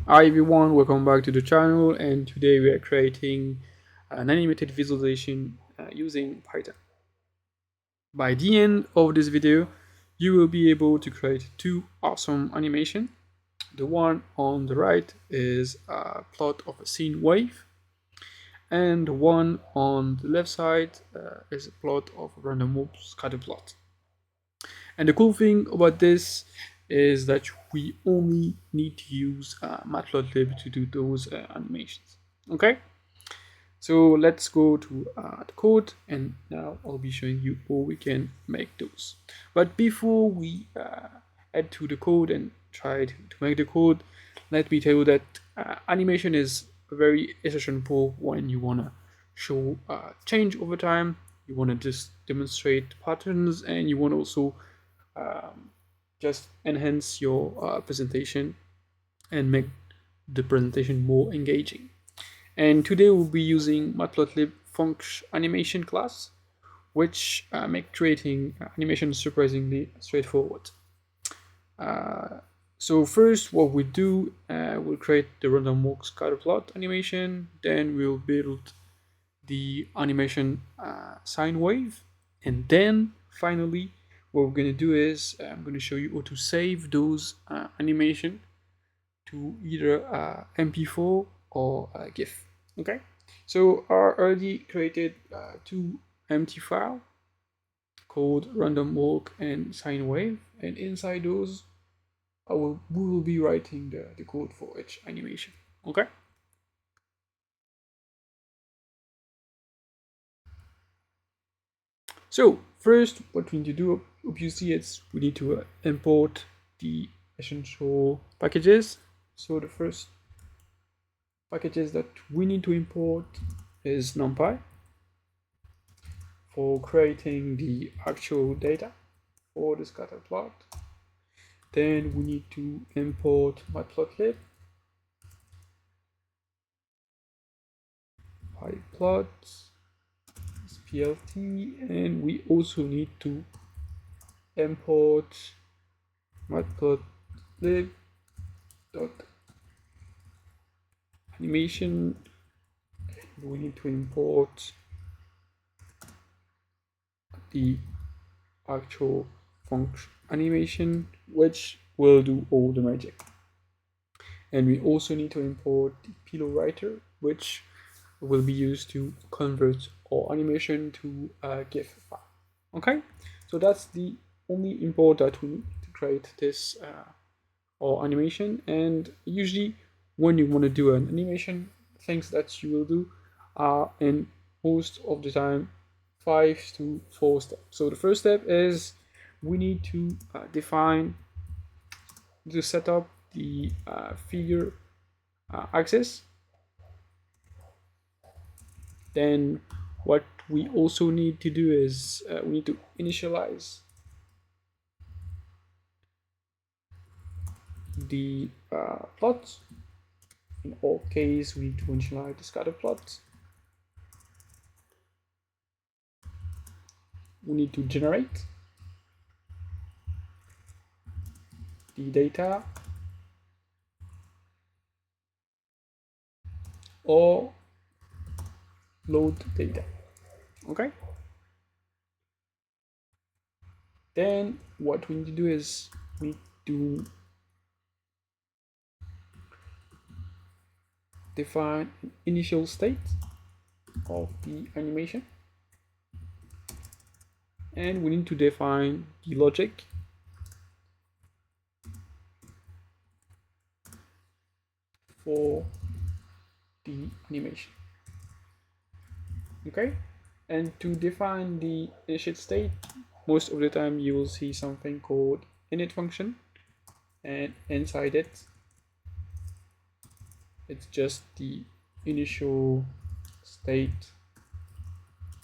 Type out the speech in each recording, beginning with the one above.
Hi everyone, welcome back to the channel, and today we are creating an animated visualization using Python. By the end of this video, you will be able to create two awesome animations. The one on the right is a plot of a scene wave, and the one on the left side is a plot of a random walk scatter plot. And the cool thing about this is that we only need to use Matplotlib to do those animations. Okay, so let's go to the code, and now I'll be showing you how we can make those. But before we add to the code and try to make the code, let me tell you that animation is very essential when you want to show change over time. You want to just demonstrate patterns, and you want to also just enhance your presentation and make the presentation more engaging. And today we'll be using Matplotlib FuncAnimation class, which make creating animation surprisingly straightforward. So first, what we do, we'll create the random walk scatter plot animation. Then we'll build the animation sine wave, and then finally what we're going to do is I'm going to show you how to save those animation to either mp4 or gif. Okay, so I already created two empty file called random walk and sine wave, and inside those we will be writing the code for each animation. Okay, so first, what we need to do, obviously, is we need to import the essential packages. So the first packages that we need to import is NumPy for creating the actual data for the scatter plot. Then we need to import Matplotlib, pyplot, splt, and we also need to import matplotlib dot animation. We need to import the actual function animation, which will do all the magic. And we also need to import the pillow writer, which will be used to convert our animation to a GIF file. Okay, so that's the only import that we need to create this our animation. And usually when you want to do an animation, things that you will do are in most of the time 5 to 4 steps. So the first step is we need to define to set up the figure axis. Then what we also need to do is we need to initialize the plot. In our case, we need to initialize the scatter plot. We need to generate the data or load data. Okay, then what we need to do is we need to define an initial state of the animation, and we need to define the logic for the animation. Okay, and to define the initial state, most of the time you will see something called init function, and inside it it's just the initial state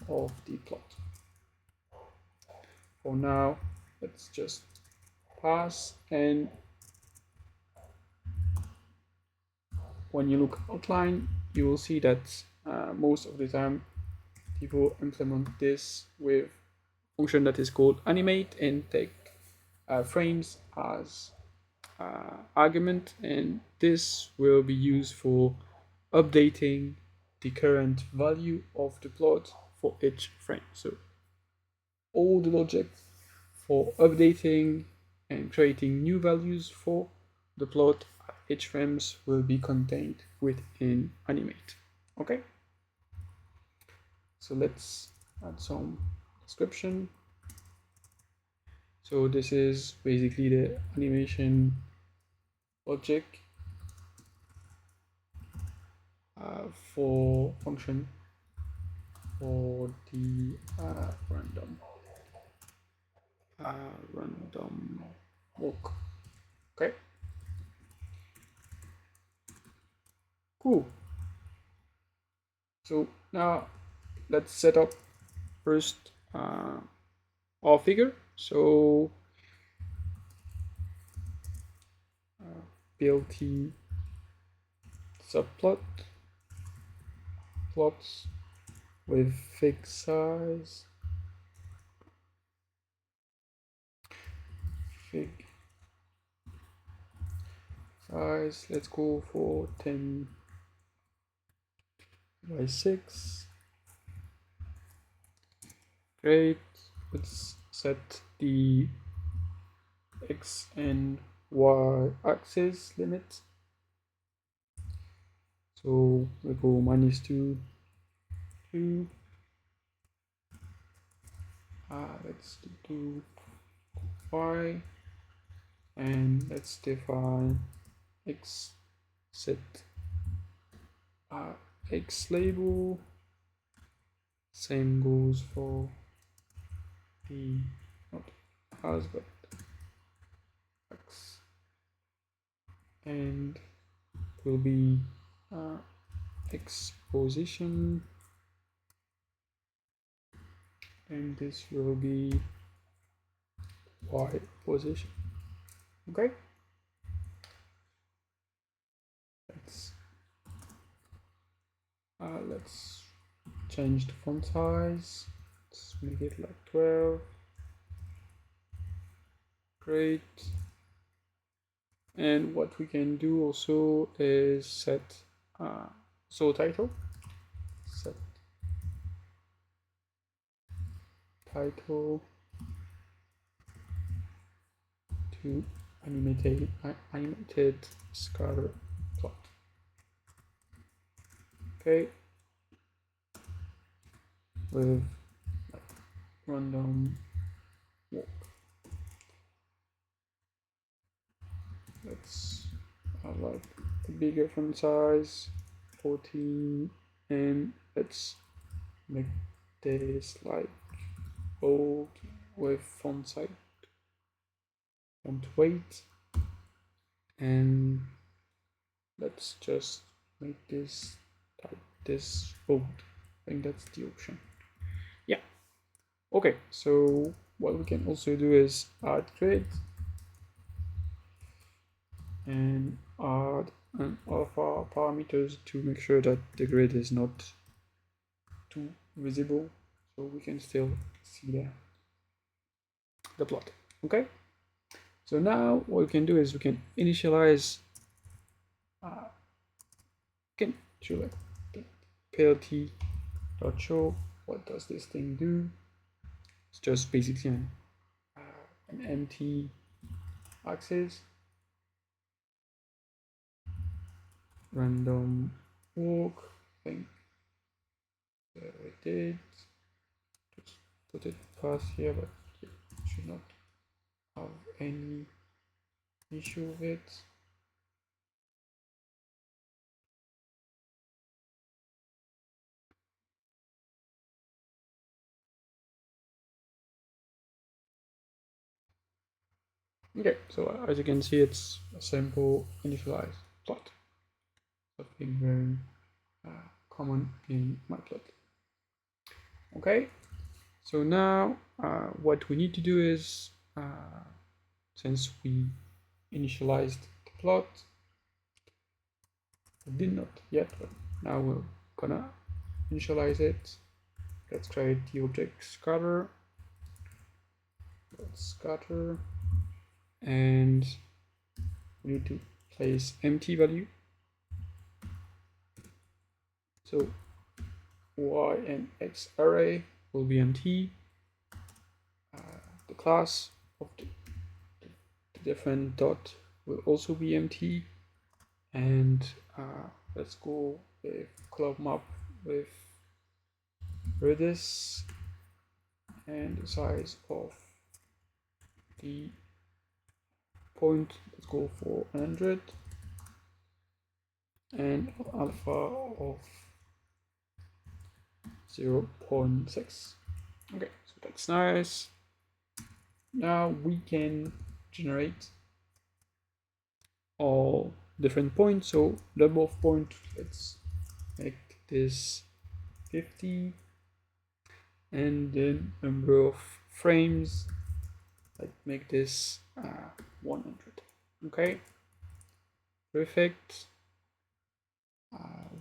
of the plot. For now, let's just pass, and when you look outline, you will see that most of the time people implement this with a function that is called Animate and take frames as argument, and this will be used for updating the current value of the plot for each frame. So all the logic for updating and creating new values for the plot at each frames will be contained within Animate. Okay, so let's add some description. So this is basically the animation logic for function for the random walk. Okay, cool. So now let's set up first our figure. So BLT subplot plots with fixed size, let's go for 10 by 6. Great. Let's set the x and y axis limit. So we go -2, 2. Let's do y, and let's define x, set x label. Same goes for the not as but x, and will be x position, and this will be y position. Okay, let's change the font size. Let's make it like 12. Great. And what we can do also is set title. Set title to animated scatter plot. Okay, with random walk. Let's have like a bigger font size, 14, and let's make this like bold with font size, font weight, and let's just make this type this bold. I think that's the option. Yeah. Okay, so what we can also do is add grid and add an alpha parameters to make sure that the grid is not too visible, so we can still see the plot. Okay, so now what we can do is we can initialize can show like plt.show. What does this thing do? It's just basically an empty axis, random walk thing. There we did. Just put it past here, but it should not have any issue with it. Okay, so as you can see, it's a simple initialized plot. Something very common in Matplotlib. Okay, so now what we need to do is, since we initialized the plot, we did not yet, but now we're gonna initialize it. Let's create the object scatter. Let's scatter, and we need to place empty value. So y and x array will be empty. The class of the different dot will also be empty. And let's go with club map with radius and the size of the point. Let's go for 100 and alpha of 0.6. Okay, so that's nice. Now we can generate all different points. So number of points, let's make this 50, and then number of frames, let's make this 100. Okay, perfect.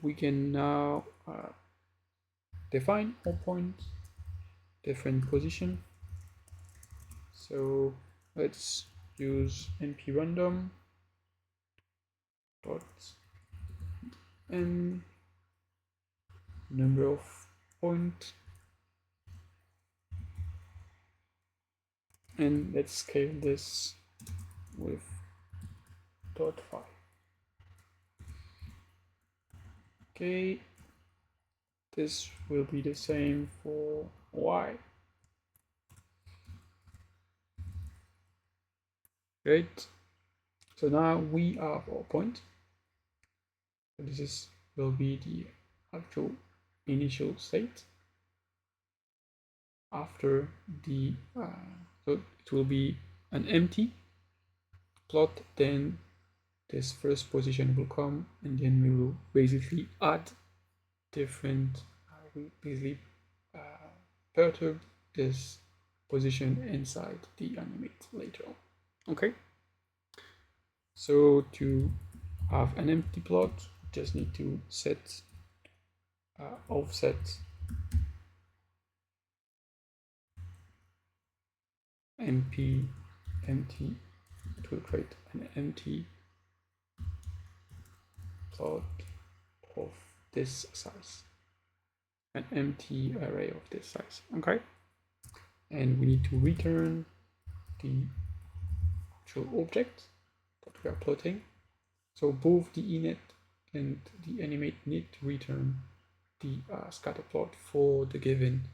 We can now define all points, different position. So let's use np random dot n number of point, and let's scale this with 0.5. Okay, this will be the same for y. Great. So now we have our point. This will be the actual initial state after the so it will be an empty plot. Then this first position will come, and then we will basically add different we basically perturb this position inside the animate later on. Okay, so to have an empty plot, just need to set offset mp empty. It will create an empty plot of this size, an empty array of this size. Okay, and we need to return the actual object that we are plotting. So both the init and the animate need to return the scatter plot for the given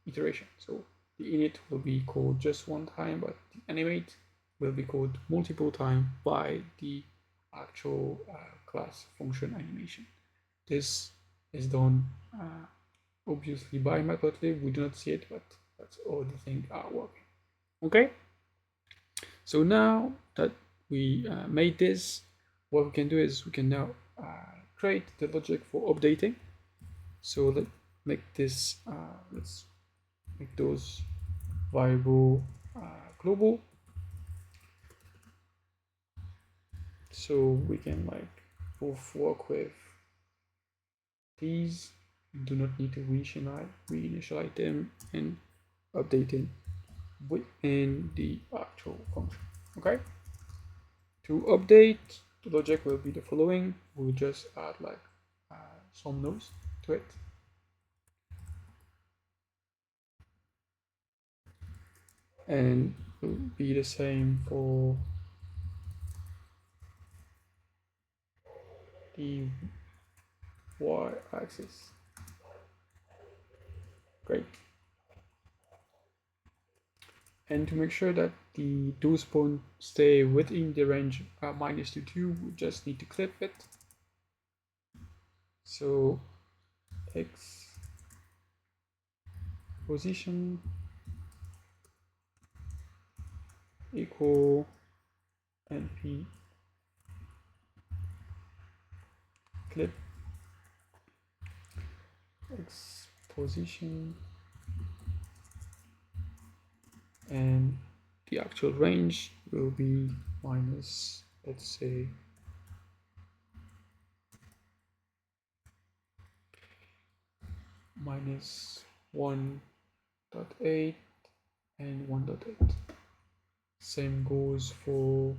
iteration. So the init will be called just one time, but the animate will be called multiple times by the actual class function animation. This is done obviously by Matplotlib. We do not see it, but that's all the things are working. Okay, so now that we made this, what we can do is we can now create the logic for updating. So let's make this let's make those variable global, so we can like both work with these, do not need to reinitialize them and update them within the actual function. Okay, to update the logic will be the following. We'll just add like some nodes to it. And it will be the same for the y-axis. Great. And to make sure that the those points stay within the range -2 to 2, we just need to clip it. So x position equal np clip x position, and the actual range will be minus, let's say, -1.8 and 1.8. Same goes for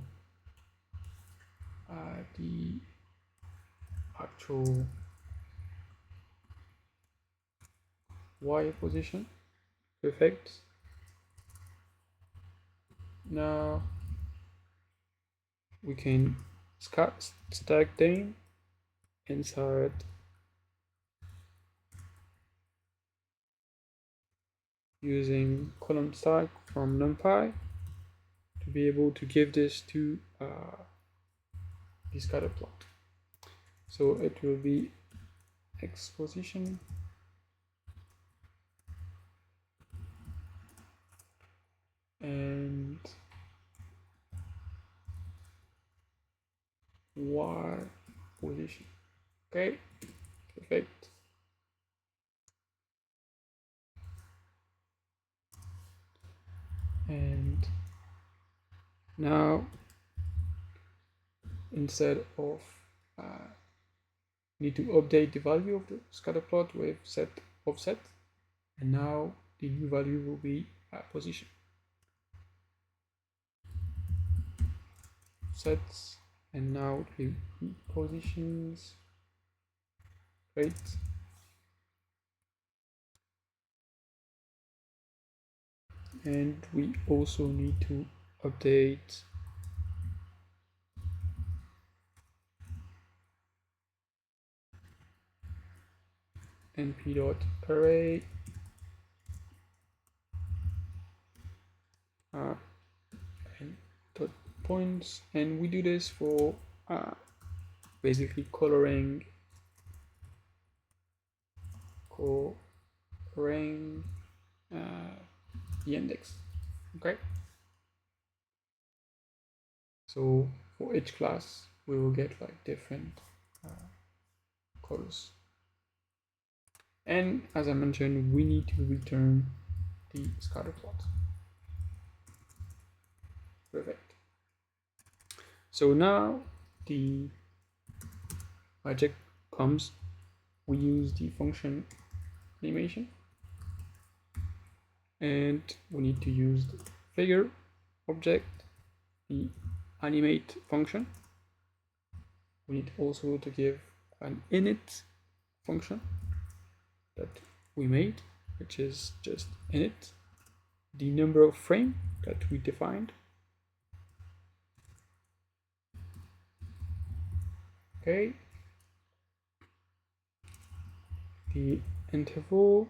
the actual Y position. Perfect. Now we can stack them inside using column stack from NumPy to be able to give this to the scatter plot. So it will be X position and Y position. Okay, perfect. And now instead of need to update the value of the scatter plot with set offset, and now the new value will be position. Sets, and now the positions. Great. And we also need to update np.array and dot points, and we do this for basically coloring the index. Okay, so for each class we will get like different colors, and as I mentioned, we need to return the scatter plot. Perfect. So now the magic comes. We use the function animation, and we need to use the figure object, the animate function. We need also to give an init function that we made, which is just init, the number of frame that we defined. Okay, the interval,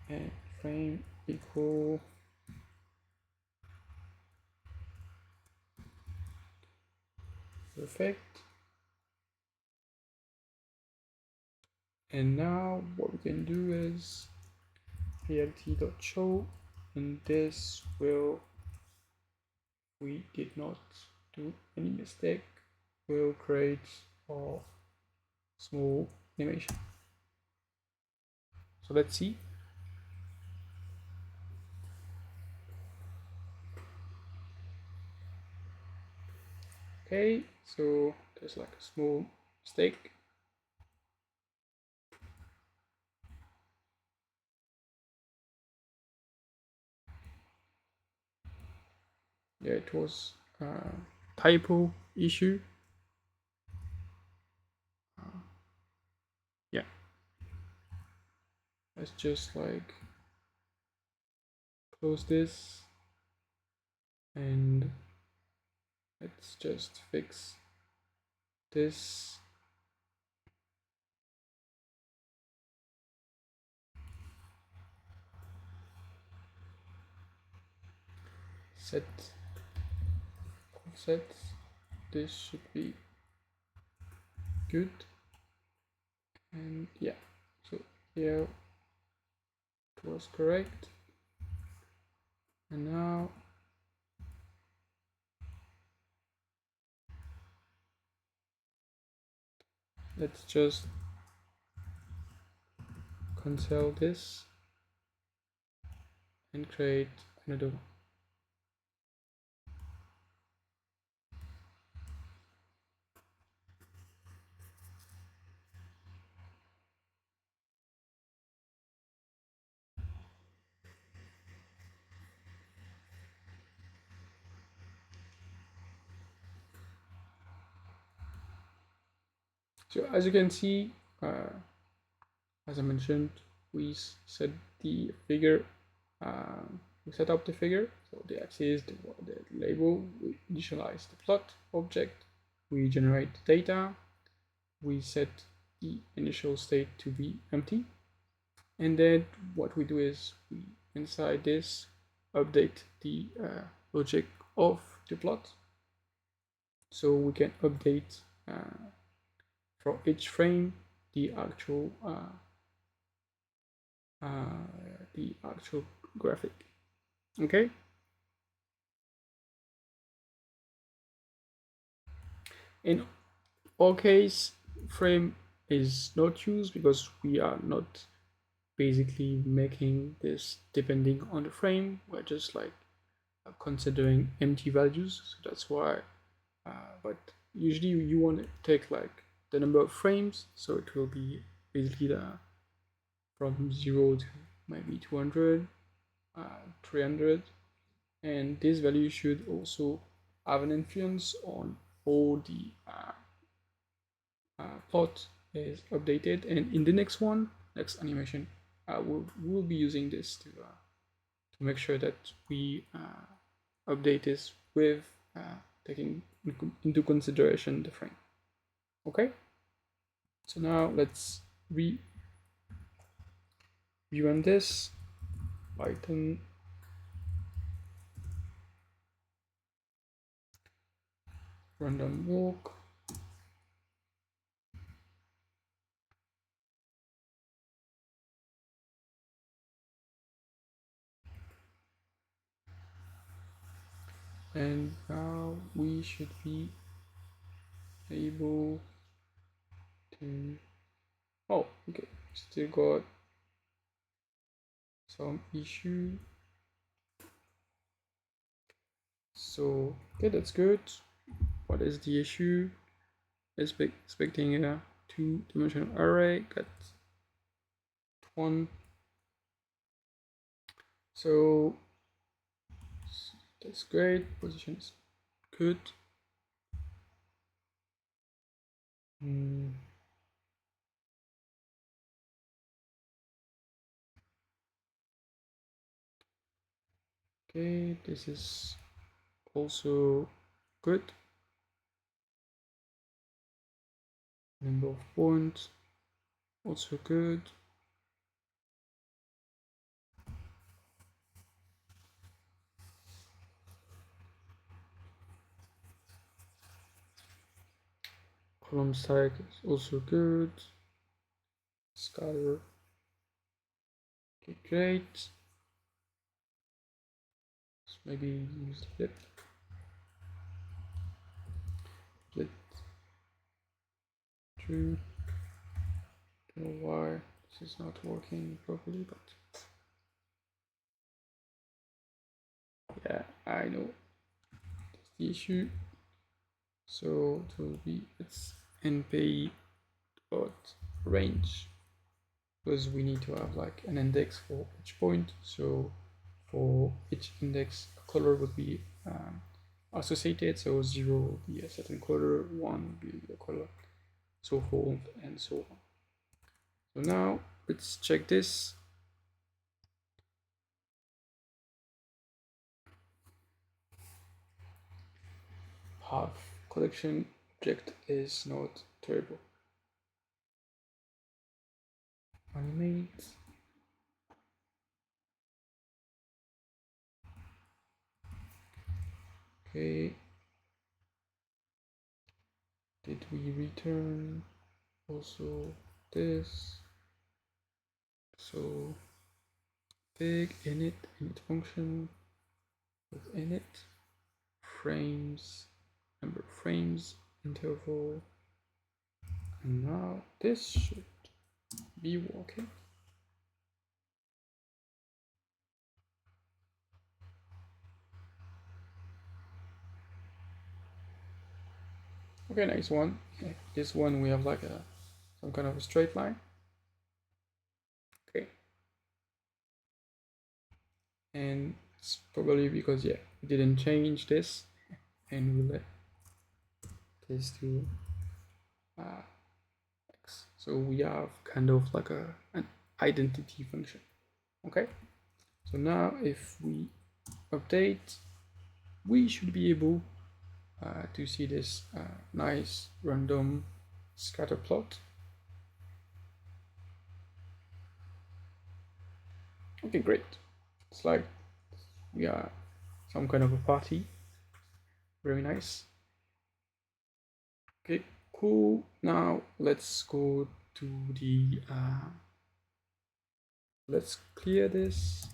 and frame equal perfect. And now what we can do is plt.show, and this will, we did not do any mistake, will create a small animation. So let's see. Okay, so there's like a small mistake. Yeah, it was a typo issue. Yeah, let's just like close this, and let's just fix this. Set offset, this should be good. And yeah, so here it was correct. And now let's just cancel this and create another one. So as you can see, as I mentioned, we set the figure, we set up the figure, so the axis, the label, we initialize the plot object, we generate the data, we set the initial state to be empty, and then what we do is we inside this update the logic of the plot, so we can update for each frame the actual graphic. Okay. In our case, frame is not used because we are not basically making this depending on the frame. We're just like considering empty values, so that's why. But usually you want to take like the number of frames, so it will be basically from 0 to maybe 200, 300, and this value should also have an influence on how the plot is updated. And in the next animation, we'll be using this to make sure that we update this with taking into consideration the frame. Okay, so now let's rerun this. Python random walk. And now we should be able to, oh, okay, still got some issue. So, okay, that's good. What is the issue? Expecting a two-dimensional array, got one. So that's great. Position is good. Okay, this is also good. Number of points also good. Column stack is also good. Scatter. Okay, great. Let's maybe use flip. Flip true. Don't know why this is not working properly, but yeah, I know that's the issue. So it will be it's np dot range, because we need to have like an index for each point. So for each index, a color would be associated. So 0 will be a certain color, 1 will be a color, so forth and so on. So now let's check this. Half collection object is not terrible. Animate. Okay. Did we return also this? So big init function with init frames, number of frames, interval, and now this should be working. Okay, nice one. This one we have like some kind of a straight line. Okay, and it's probably because we didn't change this, and we let this to So we have kind of like an identity function. Okay, so now if we update, we should be able to see this nice random scatter plot. Okay, great. It's like we are some kind of a party. Very nice. Okay, cool. Now let's go to the let's clear this,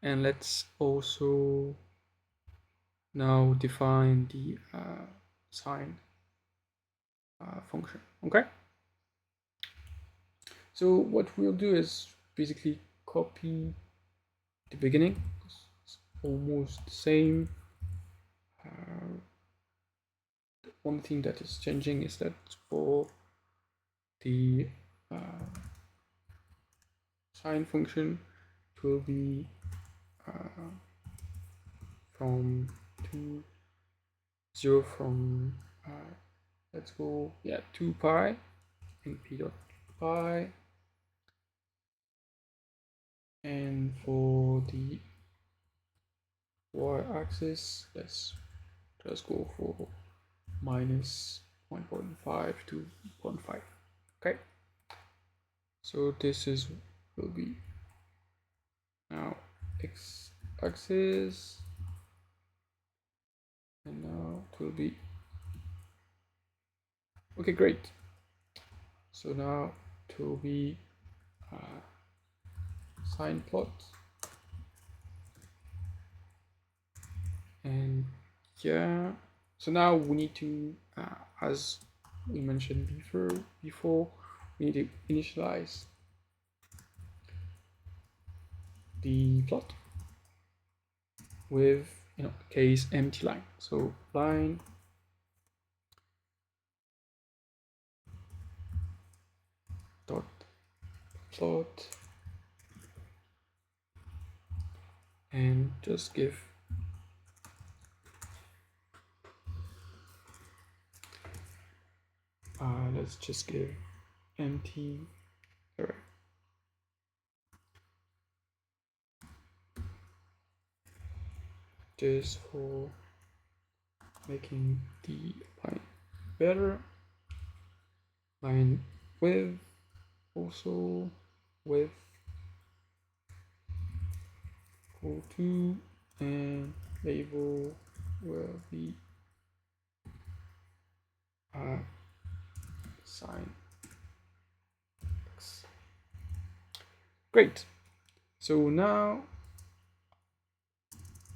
and let's also now define the sine function. Okay, so what we'll do is basically copy the beginning. It's almost the same. The only thing that is changing is that for the sine function, it will be from 2 0 from let's go 2 pi np dot pi, and for the y-axis let's just go for minus 1.5 to 0.5. Okay, so this is will be now x-axis, and now it will be okay, great. So now it will be sine plot, and yeah, so now we need to as we mentioned before we need to initialize the plot with, case empty line. So line dot plot, and just give let's just give empty array. Just for making the line better. Line width, also width equal to, and label will be sine x. Great. So now,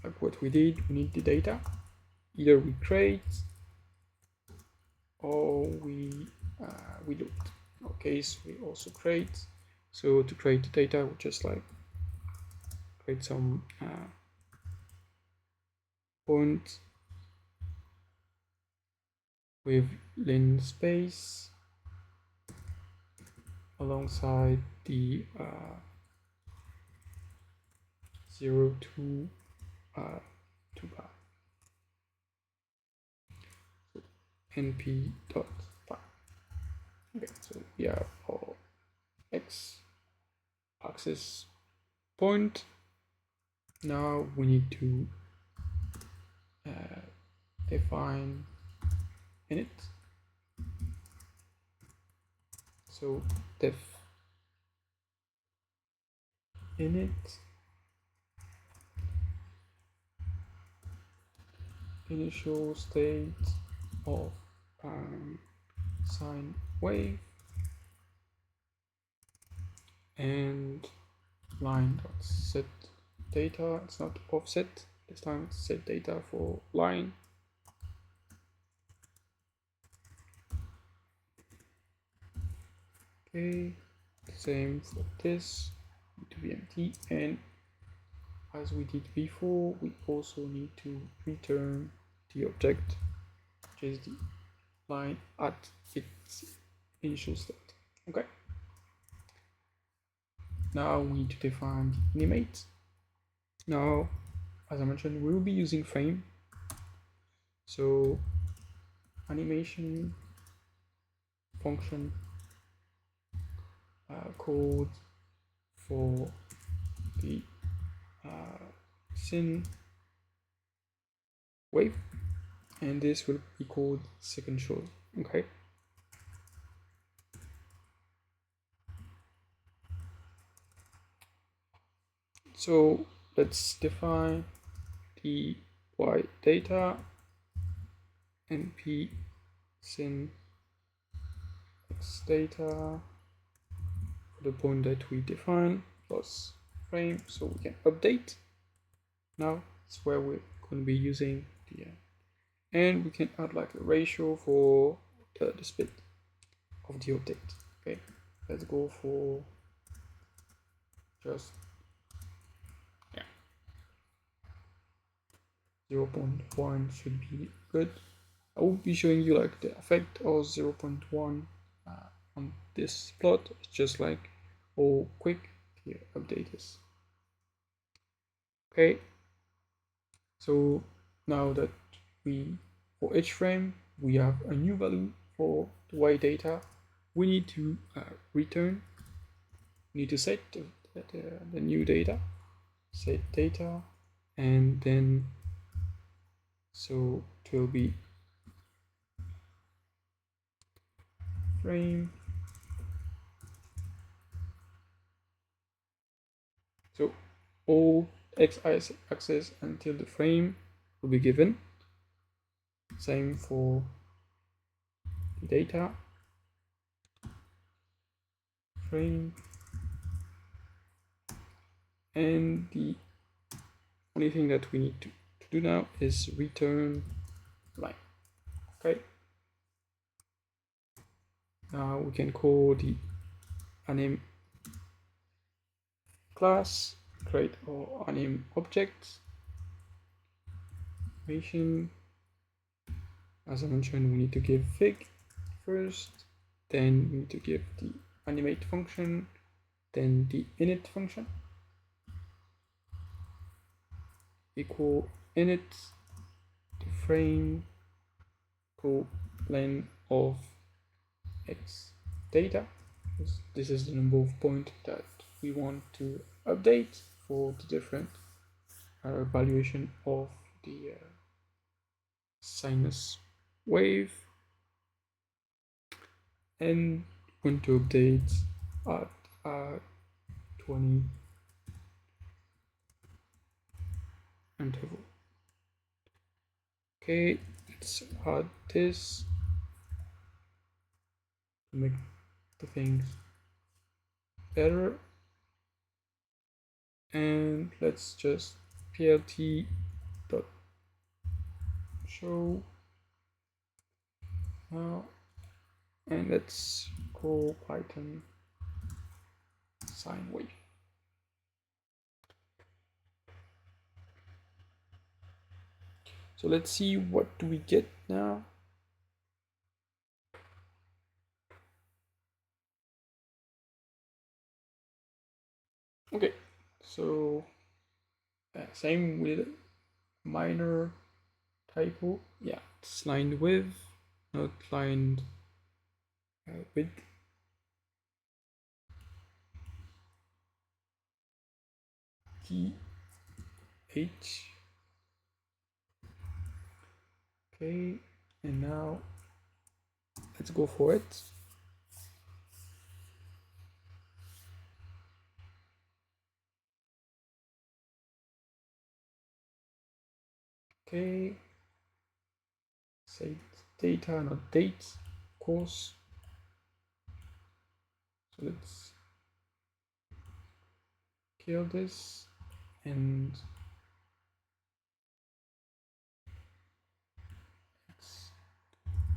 like what we did, we need the data. Either we create or we load. In our case, we also create. So to create the data, we just like create some point with lin space alongside the 0 to 2 pi. So np dot pi. Okay, so we have our x axis point. Now we need to define init. So def init initial state of sine wave, and line dot set data. It's not offset this time, it's set data for line. Okay, same for this, to be empty, and as we did before, we also need to return the object, which is the line at its initial state. Okay. Now we need to define the animate. Now, as I mentioned, we will be using frame. So animation function code for the sine wave, and this will be called second show. Okay. So let's define the y data and p sin x data for the point that we define plus frame, so we can update. Now it's where we're going to be using the and we can add like a ratio for the split of the update. Okay, let's go for just 0.1 should be good. I will be showing you like the effect of 0.1 on this plot. It's just like how quick the update is. Okay, so now that we, for each frame, we have a new value for the y data, we need to return, we need to set the new data, set data, and then so it will be frame. So all x-axis until the frame will be given. Same for the data frame, and the only thing that we need to do now is return line. Okay. Now we can call the anim class, create our anim object. As I mentioned, we need to give fig first, then we need to give the animate function, then the init function equal init the frame equal length of x data. This is the number of points that we want to update for the different valuation of the sinus wave, and when to update at 20 interval. Okay, let's add this to make the things better, and let's just plt dot show now, and let's call Python sine wave. So let's see what do we get now. Okay, so same with minor typo. Yeah, it's lined with, not lined with. TH. Okay, and now let's go for it. Okay, say data, not date, of course. So let's kill this and it's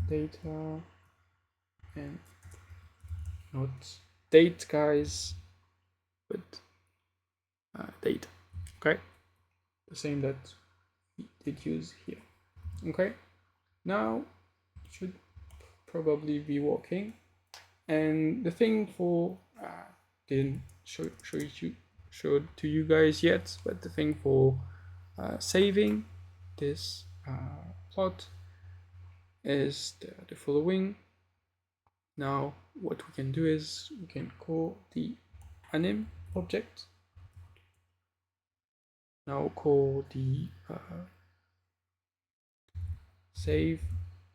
data and not date, guys, but data. Okay, the same that we did use here. Okay, now it should probably be working. And the thing for didn't show to you guys yet, but the thing for saving this plot is the following. Now what we can do is we can call the anim object. Now call the save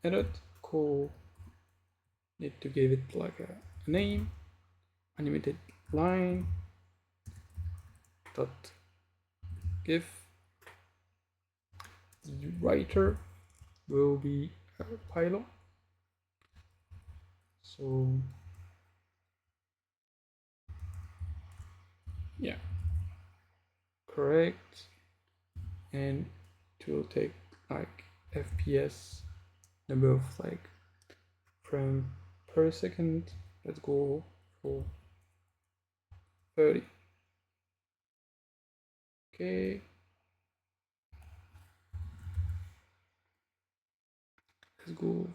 edit, call need to give it like a name, animated line dot gif. The writer will be pylon. So yeah, correct. And it will take like FPS, number of like frame per second. Let's go for 30. Okay. Let's go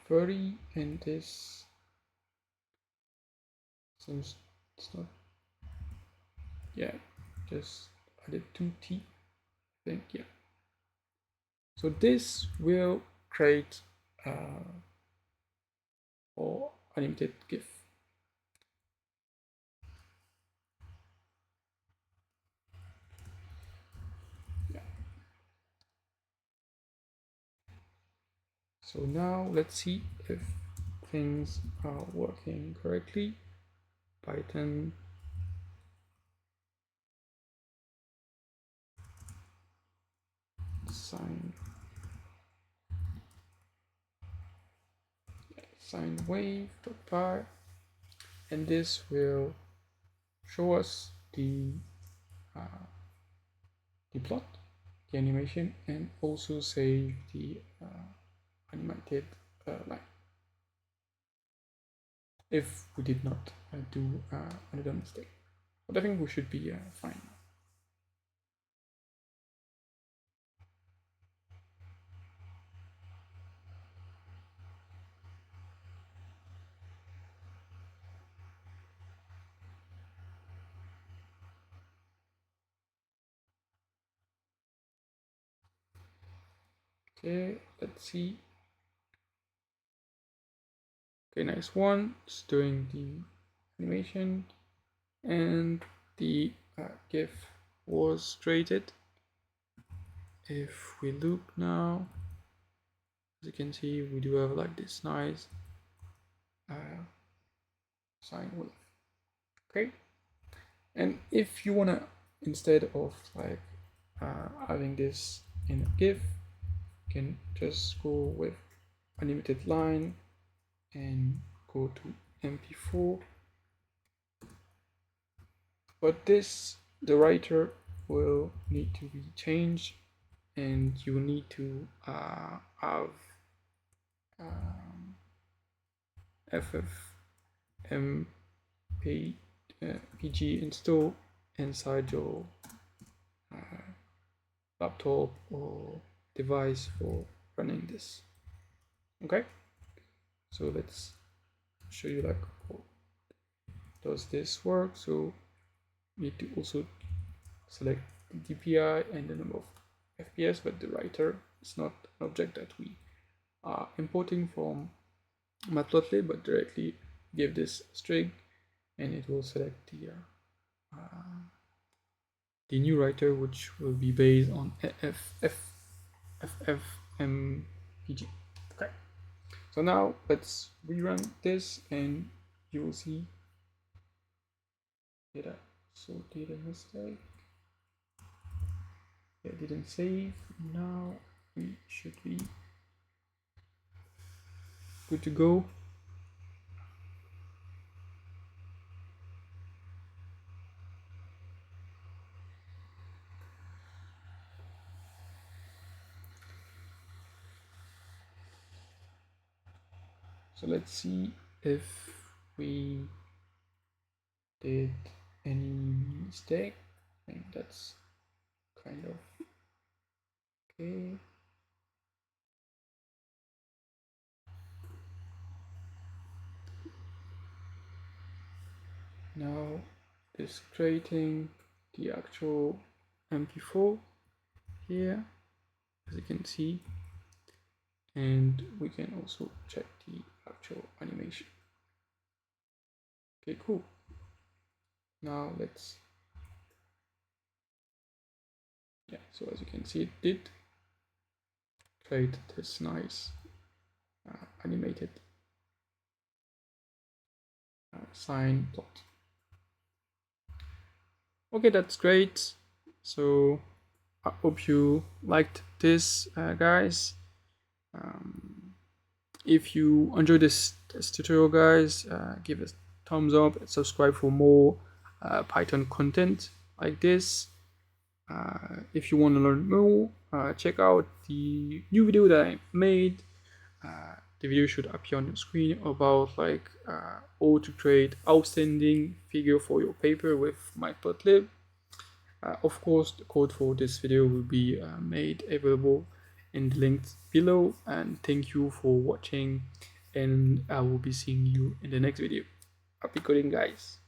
30, and this seems it's not. Yeah, just added 2T. I think, yeah. So this will create or animated GIF. Yeah. So now let's see if things are working correctly. Python sine wave.py, and this will show us the plot, the animation, and also save the animated line if we did not do another mistake. But I think we should be fine. Okay, let's see. Okay, nice one. It's doing the animation, and the GIF was created. If we look now, as you can see, we do have like this nice sine wave. Okay, and if you wanna, instead of like having this in a GIF, you can just go with animated line and go to MP4. But this, the writer will need to be changed, and you need to have FFmpeg install inside your laptop or device for running this. Okay, so let's show you like how does this work. So you need to also select the DPI and the number of FPS, but the writer is not an object that we are importing from Matplotlib, but directly give this string, and it will select the new writer, which will be based on FFmpeg. Okay, so now let's rerun this, and you will see data. So data mistake. It didn't save. Now we should be good to go. So let's see if we did any mistake. I think that's kind of okay. Now it's creating the actual MP4 here, as you can see, and we can also check the actual animation. Okay, cool. Now let's, yeah, so as you can see, it did create this nice animated sine plot. Okay, that's great. So I hope you liked this, guys. If you enjoyed this tutorial, guys, give us a thumbs up and subscribe for more Python content like this. If you want to learn more, check out the new video that I made. The video should appear on your screen about like how to create outstanding figure for your paper with Matplotlib. Of course, the code for this video will be made available in the links below. And thank you for watching, and I will be seeing you in the next video. Happy coding, guys.